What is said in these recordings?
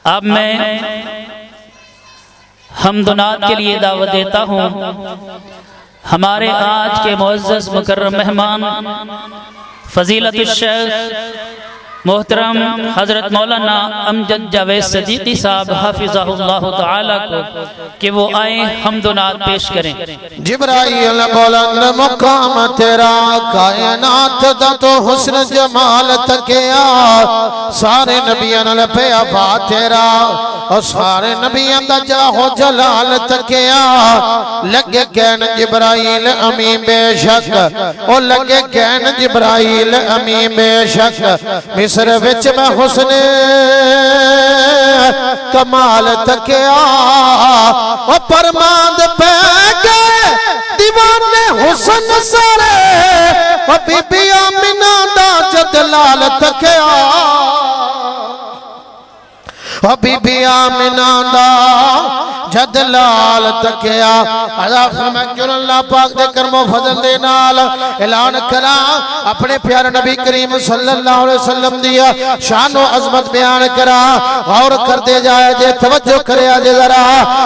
اب میں حمد و نعت کے لیے دعوت دیتا ہوں ہمارے آج کے معزز مکرم مہمان فضیلت الشیخ محترم حضرت مولانا امجد جاوید صدیقی صاحب حافظہ اللہ تعالیٰ کو کہ وہ آئیں حمد و نعت پیش کریں۔ جبرائیل بلند مقام تیرا کائنات دا تو حسن جمال تکیا سارے نبیان لپے افا تیرا اور سارے نبیان دا جاہو جلال تکیا لگے کہن جبرائیل امین بے شک اور لگے کہن جبرائیل امین بے شک مصر وچ میں حسن کمال تکیا اور پرماند پہ گئے دیوانے حسن سارے اور بی بی آمینہ دا جدلال تکیا اور بی بی آمینہ دا جدلال تکیا عذاب فرمائے اللہ پاک دے کرم و فضل دے نال اعلان کرا اپنے پیارے نبی کریم صلی اللہ علیہ وسلم دیا شان و عظمت بیان کرا غور کر دے جائے جے توجہ کرے آجے ذرا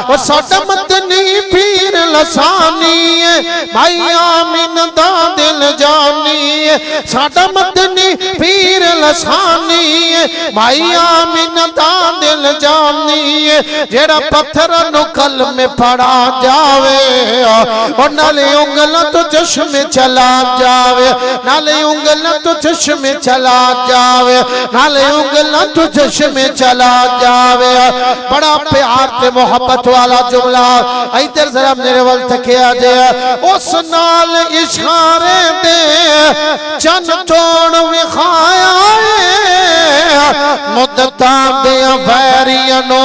وہ ساٹا مدنی پیر لسانی بھائی آمین دا دل جانی ساٹا مدنی پیر لسانی بھائی آمین دا دل جانی جیڑا پتھر نو قلب میں پڑا جاوے اور نالے انگلہ تو چشم چلا جاوے نالے انگلہ تو چشم چلا جاوے نالے انگلہ تو چشم چلا جاوے بڑا پیار تے محبت والا جملہ ایتر ذرا میرے وقت کیا دے اس نال اشارے دے چن توڑ وخایا مدتاں دے فیرینو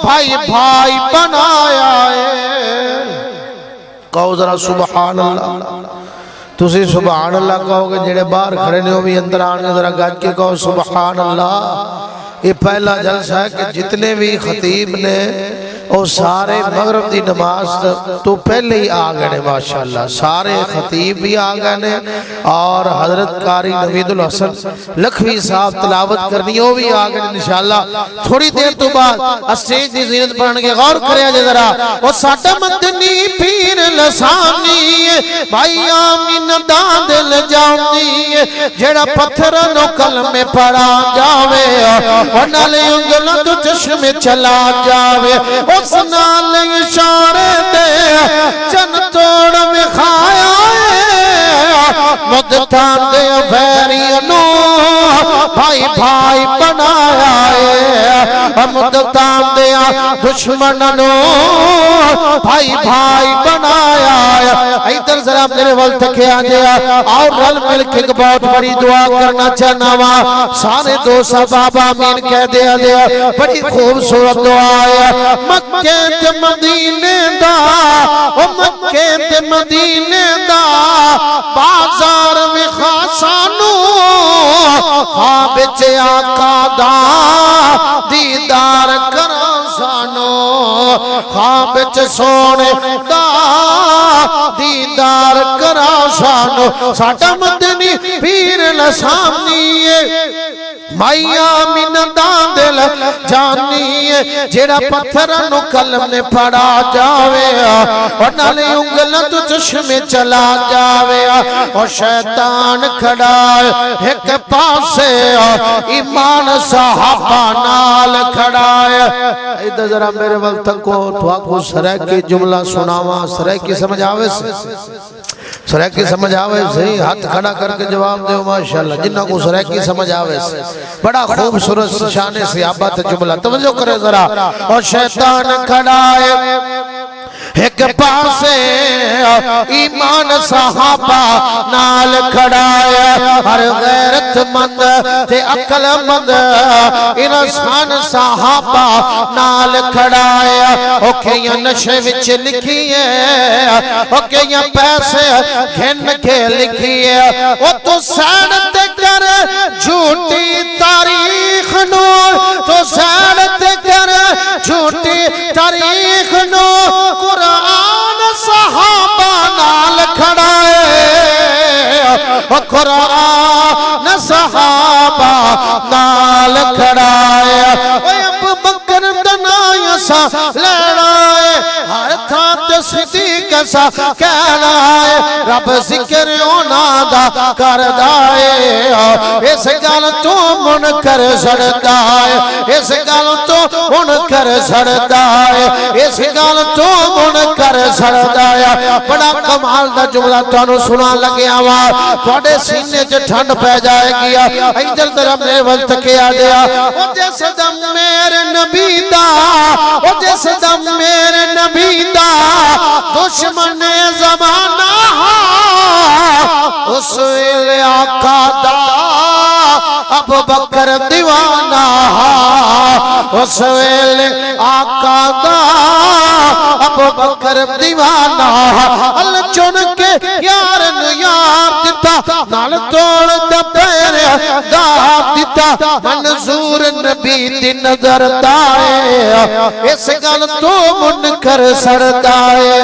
بھائی بھائی بنایا ہے کہو ذرا سبحان اللہ تسی سبحان اللہ کہو گے جڑے باہر کھڑے نے وہ بھی اندر آنے ذرا گاج کے کہو سبحان اللہ یہ پہلا جلسہ ہے کہ جتنے بھی خطیب نے اور سارے مغرب دی نماز تو پہلے ہی آگئے ماشاءاللہ سارے خطیب بھی آگئے اور حضرت قاری نوید الحسن لکھوی صاحب تلاوت کرنی وہ بھی آگئے انشاءاللہ تھوڑی دیر تو بعد اسٹیج دی زینت پڑھنے کے غور کرے آجے ذرا وہ ساٹا مدنی پیر لسانی بھائی آمین دا دل جانی جیڑا پتھر نو قلم میں پڑا جاوے اور نالے انگلہ تو چشم چلا جاوے اس نال اشارے دے چن توڑ وخایا مدتاں دے فیرینو بھائی بھائی بنایا ہے مدتاں دے دشمننو بھائی بھائی بنایا ہے ایدر ذرا میرے وقت کیا جیا اور رل مل کے بہت بڑی دعا کرنا چاہنا وا سارے دو صحابہ آمین کہہ دیا دیا بڑی خوبصورت دعا ہے مکے تے مدینے دا مکے تے مدینے دا بازار وخاسانو خواب چے آقا دا دیدار کراسانو خواب چے سونے دا دیدار کراسانو ساٹا مدنی پیر لسانی بھائی آمین دا دل جانی جیڑا پتھر نو قلم نے پڑا جاوے اور نالے انگلہ تو چشم چلا جاوے اور شیطان کھڑا ایک پاسے ایمان صحابہ نال کھڑا ایدہ ذرا میرے وقت کو تو آپ کو سرے کی جملہ سناوا سرے کی سمجھ آوے سرے کی سمجھ آوے سے ہاتھ کھڑا کر کے جواب دے ماشاءاللہ جنہ کو سرے کی سمجھ آوے سے بڑا خوبصورت شان صحابہ جملہ توجہ کرے ذرا اور شیطان کھڑا ہے ایک پاسے ایمان صحابہ نال کھڑا ہے ہر غیرت مند تے عقل مند انسان صحابہ نال کھڑا ہے اوکے یا نشے وچ لکھی ہے اوکے یا پیسے گھن کے لکھی ہے او تو سینت کر جھوٹی تاریخ نو تو سینت کر جھوٹی تاریخ نو قرآن صحابہ نال کھڑا ہے قرآن صحابہ نال کھڑا کسا کہنا ہے رب ذکر اونا دا کردا ہے اس گل تو منکر سڑدا ہے اس گل تو منکر سڑدا ہے اس گل تو منکر سڑدا ہے بڑا کمال دا جملہ تانوں سنا لگیا وا تواڈے سینے چ ٹھنڈ پہ جائے گی ادھر طرف میرے وقت کے آ گیا او جس دم میرے نبی دا او جس دم میرے نبی دا دشمن زمانہ اس ویلے آقا دا ابو بکر دیوانہ اس ویلے آقا دا ابو بکر دیوانہ اللہ چن کے یار دیتا نال توڑ دا پیر دار دیتا منظور نبی دی نظر دائے اس گل تو منکر سردائے